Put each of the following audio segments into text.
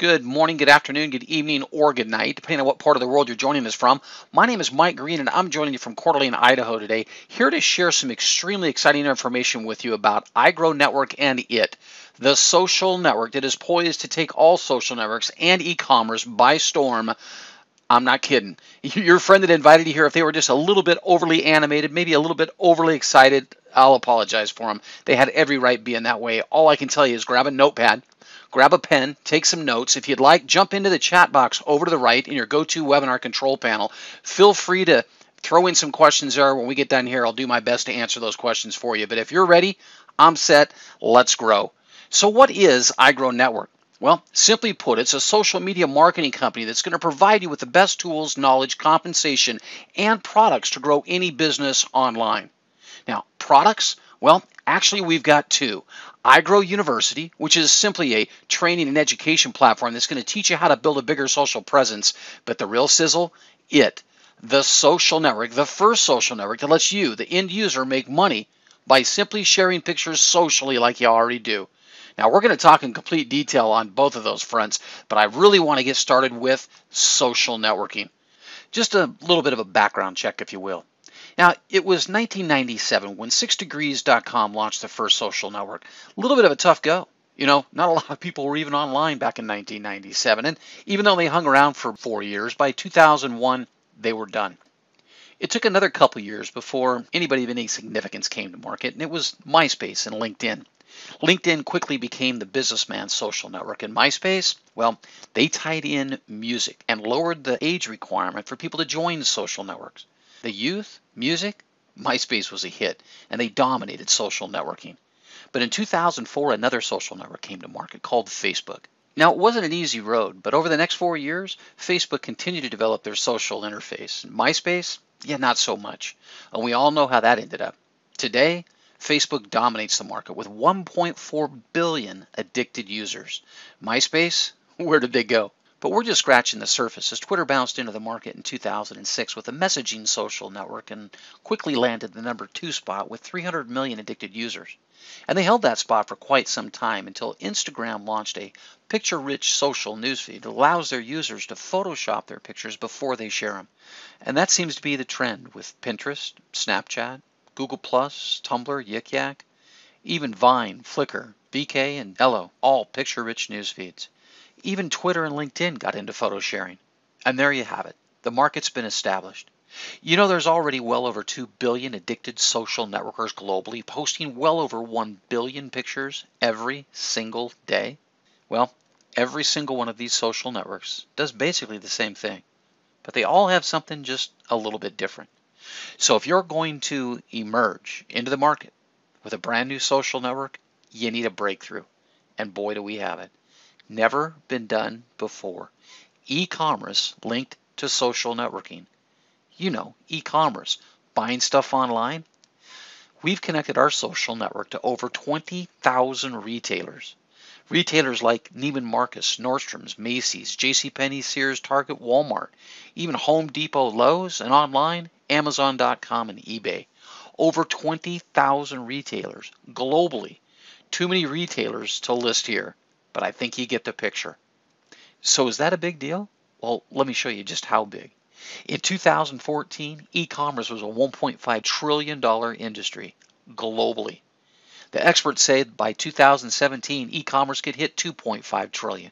Good morning, good afternoon, good evening, or good night, depending on what part of the world you're joining us from. My name is Mike Green, and I'm joining you from Coeur d'Alene, Idaho today, here to share some extremely exciting information with you about iGrow Network and it, the social network that is poised to take all social networks and e-commerce by storm. I'm not kidding. Your friend that invited you here, if they were just a little bit overly animated, maybe a little bit overly excited, I'll apologize for them. They had every right being that way. All I can tell you is grab a notepad, grab a pen, take some notes. If you'd like, jump into the chat box over to the right in your go-to webinar control panel. Feel free to throw in some questions there. When we get done here, I'll do my best to answer those questions for you. But if you're ready, I'm set. Let's grow. So what is iGrow Network? Well, simply put, it's a social media marketing company that's going to provide you with the best tools, knowledge, compensation, and products to grow any business online. Now, products, well, actually we've got two. iGrow University, which is simply a training and education platform that's going to teach you how to build a bigger social presence. But the real sizzle, it, the social network, the first social network that lets you, the end user, make money by simply sharing pictures socially like you already do. Now, we're going to talk in complete detail on both of those fronts, but I really want to get started with social networking. Just a little bit of a background check, if you will. Now, it was 1997 when 6degrees.com launched the first social network. A little bit of a tough go. You know, not a lot of people were even online back in 1997, and even though they hung around for 4 years, by 2001, they were done. It took another couple years before anybody of any significance came to market, and it was MySpace and LinkedIn. LinkedIn quickly became the businessman's social network, and MySpace, well, they tied in music and lowered the age requirement for people to join social networks. The youth, music, MySpace was a hit, and they dominated social networking. But in 2004, another social network came to market called Facebook. Now, it wasn't an easy road, but over the next 4 years, Facebook continued to develop their social interface. MySpace, yeah, not so much. And we all know how that ended up. Today, Facebook dominates the market with 1.4 billion addicted users. MySpace, where did they go? But we're just scratching the surface as Twitter bounced into the market in 2006 with a messaging social network and quickly landed the number 2 spot with 300 million addicted users. And they held that spot for quite some time until Instagram launched a picture-rich social newsfeed that allows their users to Photoshop their pictures before they share them. And that seems to be the trend with Pinterest, Snapchat, Google+, Tumblr, Yik Yak, even Vine, Flickr, VK, and Ello, all picture-rich news feeds. Even Twitter and LinkedIn got into photo sharing. And there you have it. The market's been established. You know, there's already well over 2 billion addicted social networkers globally, posting well over 1 billion pictures every single day. Well, every single one of these social networks does basically the same thing, but they all have something just a little bit different. So if you're going to emerge into the market with a brand new social network, you need a breakthrough. And boy, do we have it. Never been done before. E-commerce linked to social networking. You know, e-commerce, buying stuff online. We've connected our social network to over 20,000 retailers. Retailers like Neiman Marcus, Nordstrom's, Macy's, JCPenney, Sears, Target, Walmart, even Home Depot, Lowe's, and online, Amazon.com and eBay. Over 20,000 retailers globally. Too many retailers to list here, but I think you get the picture. So is that a big deal? Well, let me show you just how big. In 2014, e-commerce was a $1.5 trillion industry globally. The experts say by 2017, e-commerce could hit $2.5 trillion.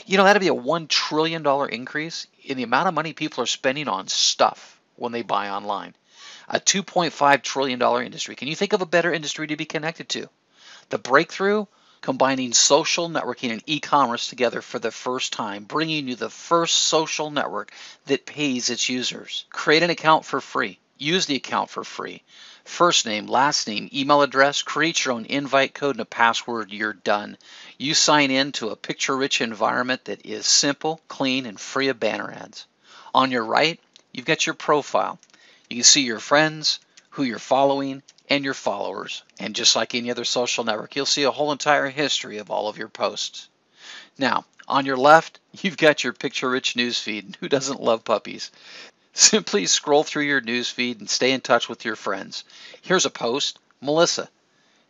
You know, that'd be a $1 trillion increase in the amount of money people are spending on stuff when they buy online. A $2.5 trillion industry. Can you think of a better industry to be connected to? The breakthrough, combining social networking and e-commerce together for the first time, bringing you the first social network that pays its users. Create an account for free. Use the account for free. First name, last name, email address, create your own invite code and a password, you're done. You sign in to a picture-rich environment that is simple, clean, and free of banner ads. On your right, you've got your profile. You can see your friends, who you're following, and your followers. And just like any other social network, you'll see a whole entire history of all of your posts. Now, on your left, you've got your picture-rich newsfeed. Who doesn't love puppies? Simply scroll through your newsfeed and stay in touch with your friends. Here's a post. Melissa,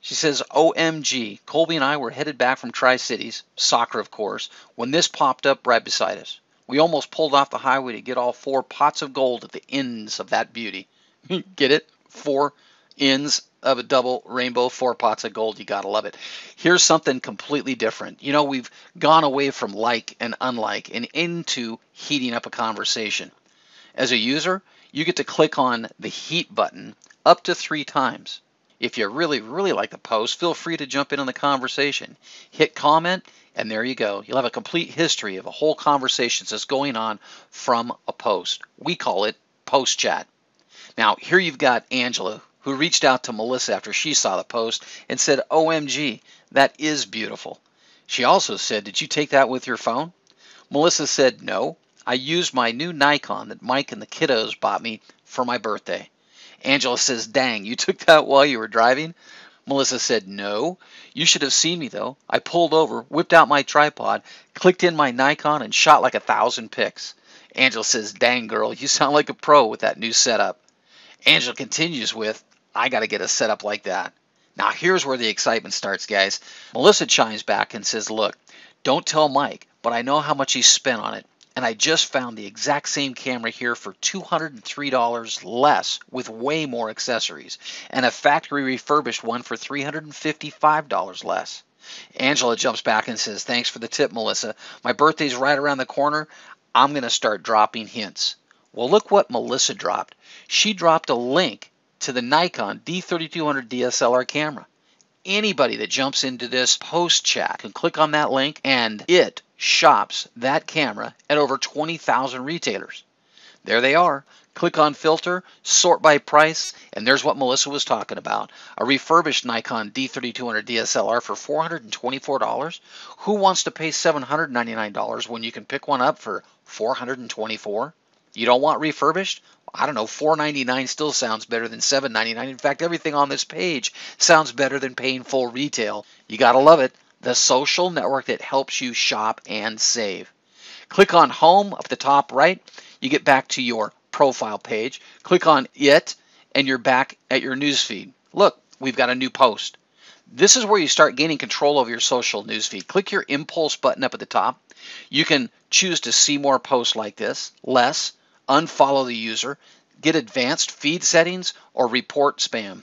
She says, OMG, Colby and I were headed back from Tri-Cities, soccer of course, when this popped up right beside us. We almost pulled off the highway to get all 4 pots of gold at the ends of that beauty. Get it? 4 ends of a double rainbow, 4 pots of gold. You gotta love it. Here's something completely different. You know, we've gone away from like and unlike and into heating up a conversation. As a user, you get to click on the heat button up to 3 times. If you really, really like the post, feel free to jump in on the conversation. Hit comment, and there you go. You'll have a complete history of a whole conversation that's going on from a post. We call it post chat. Now, here you've got Angela, who reached out to Melissa after she saw the post and said, OMG, that is beautiful. She also said, did you take that with your phone? Melissa said, no. I used my new Nikon that Mike and the kiddos bought me for my birthday. Angela says, dang, you took that while you were driving? Melissa said, no. You should have seen me, though. I pulled over, whipped out my tripod, clicked in my Nikon, and shot like 1,000 pics. Angela says, dang, girl, you sound like a pro with that new setup. Angela continues with, I got to get a setup like that. Now, here's where the excitement starts, guys. Melissa chimes back and says, look, don't tell Mike, but I know how much he spent on it. And I just found the exact same camera here for $203 less with way more accessories, and a factory refurbished one for $355 less. Angela jumps back and says, thanks for the tip, Melissa. My birthday's right around the corner. I'm going to start dropping hints. Well, look what Melissa dropped. She dropped a link to the Nikon D3200 DSLR camera. Anybody that jumps into this post chat can click on that link, and it shops that camera at over 20,000 retailers. There they are. Click on filter, sort by price, and there's what Melissa was talking about. A refurbished Nikon D3200 DSLR for $424. Who wants to pay $799 when you can pick one up for $424? You don't want refurbished? I don't know, $499 still sounds better than $799. In fact, everything on this page sounds better than paying full retail. You gotta love it. The social network that helps you shop and save. Click on home up at the top right. You get back to your profile page. Click on it, and you're back at your newsfeed. Look, we've got a new post. This is where you start gaining control over your social newsfeed. Click your impulse button up at the top. You can choose to see more posts like this, less, unfollow the user, get advanced feed settings, or report spam.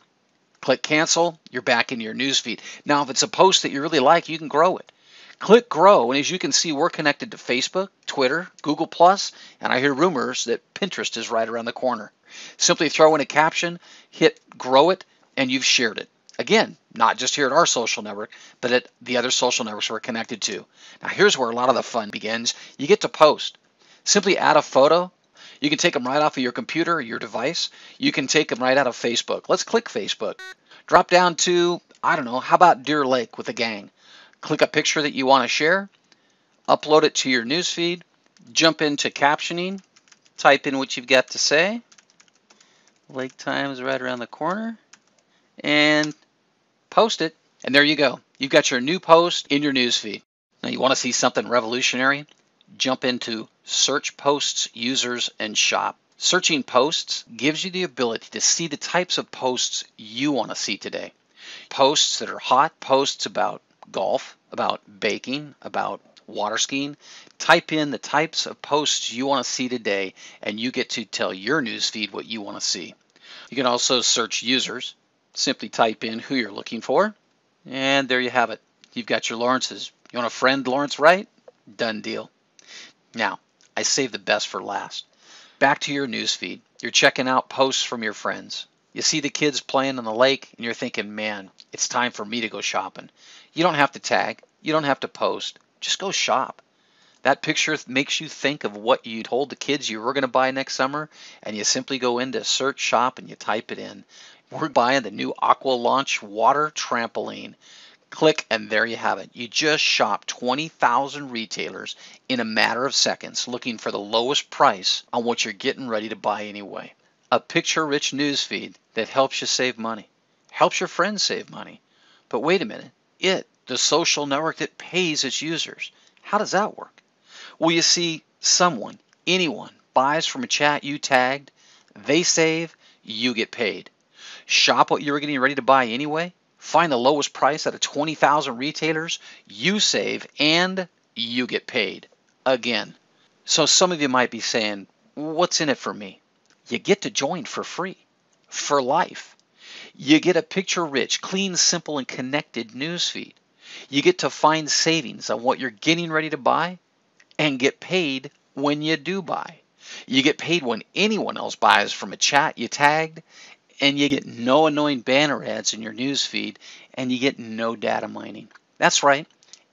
Click cancel, you're back in your newsfeed. Now, if it's a post that you really like, you can grow it. Click grow, and as you can see, we're connected to Facebook, Twitter, Google+, and I hear rumors that Pinterest is right around the corner. Simply throw in a caption, hit grow it, and you've shared it. Again, not just here at our social network, but at the other social networks we're connected to. Now, here's where a lot of the fun begins. You get to post. Simply add a photo. You can take them right off of your computer or your device. You can take them right out of Facebook. Let's click Facebook. Drop down to, I don't know, how about Deer Lake with a gang? Click a picture that you want to share. Upload it to your newsfeed. Jump into captioning. Type in what you've got to say. Lake time is right around the corner. And post it. And there you go. You've got your new post in your newsfeed. Now, you want to see something revolutionary? Jump into Search Posts, Users, and Shop. Searching posts gives you the ability to see the types of posts you want to see today. Posts that are hot, posts about golf, about baking, about water skiing. Type in the types of posts you want to see today, and you get to tell your newsfeed what you want to see. You can also search users. Simply type in who you're looking for, and there you have it. You've got your Lawrences. You want to friend Lawrence Wright? Done deal. Now, I saved the best for last. Back to your newsfeed. You're checking out posts from your friends. You see the kids playing on the lake, and you're thinking, man, it's time for me to go shopping. You don't have to tag. You don't have to post. Just go shop. That picture makes you think of what you told the kids you were going to buy next summer, and you simply go into search shop and you type it in. We're buying the new Aqua Launch water trampoline. Click, and there you have it. You just shopped 20,000 retailers in a matter of seconds looking for the lowest price on what you're getting ready to buy anyway. A picture-rich newsfeed that helps you save money, helps your friends save money. But wait a minute, the social network that pays its users, how does that work? Well, you see, someone, anyone, buys from a chat you tagged, they save, you get paid. Shop what you were getting ready to buy anyway, Find the lowest price out of 20,000 retailers, you save, and you get paid. Again. So some of you might be saying, what's in it for me? You get to join for free, for life. You get a picture-rich, clean, simple, and connected newsfeed. You get to find savings on what you're getting ready to buy and get paid when you do buy. You get paid when anyone else buys from a chat you tagged, and you get no annoying banner ads in your newsfeed, and you get no data mining. That's right,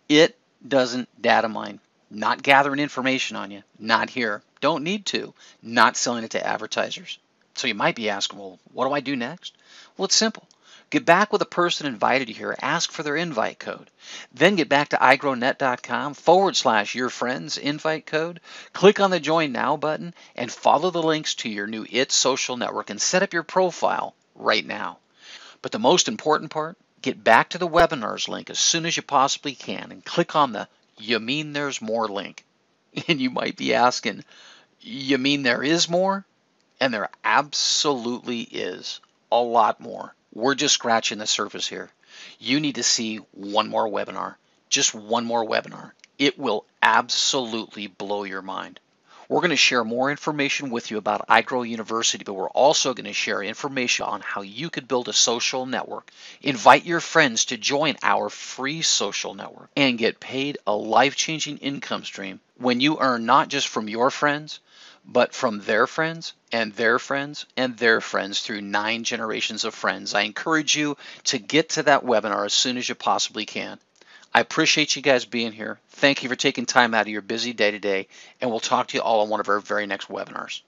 it doesn't data mine. Not gathering information on you, not here. Don't need to, not selling it to advertisers. So you might be asking, well, what do I do next? Well, it's simple. Get back with the person invited you here, ask for their invite code. Then get back to iGrowNet.com/your friends invite code. Click on the Join Now button and follow the links to your new IT social network and set up your profile right now. But the most important part, get back to the webinars link as soon as you possibly can and click on the You Mean There's More link. And you might be asking, you mean there is more? And there absolutely is a lot more. We're just scratching the surface here. You need to see one more webinar, just one more webinar. It will absolutely blow your mind. We're going to share more information with you about iGrow University, but we're also going to share information on how you could build a social network, invite your friends to join our free social network, and get paid a life-changing income stream when you earn not just from your friends, but from their friends and their friends and their friends through 9 generations of friends. I encourage you to get to that webinar as soon as you possibly can. I appreciate you guys being here. Thank you for taking time out of your busy day today, and we'll talk to you all on one of our very next webinars.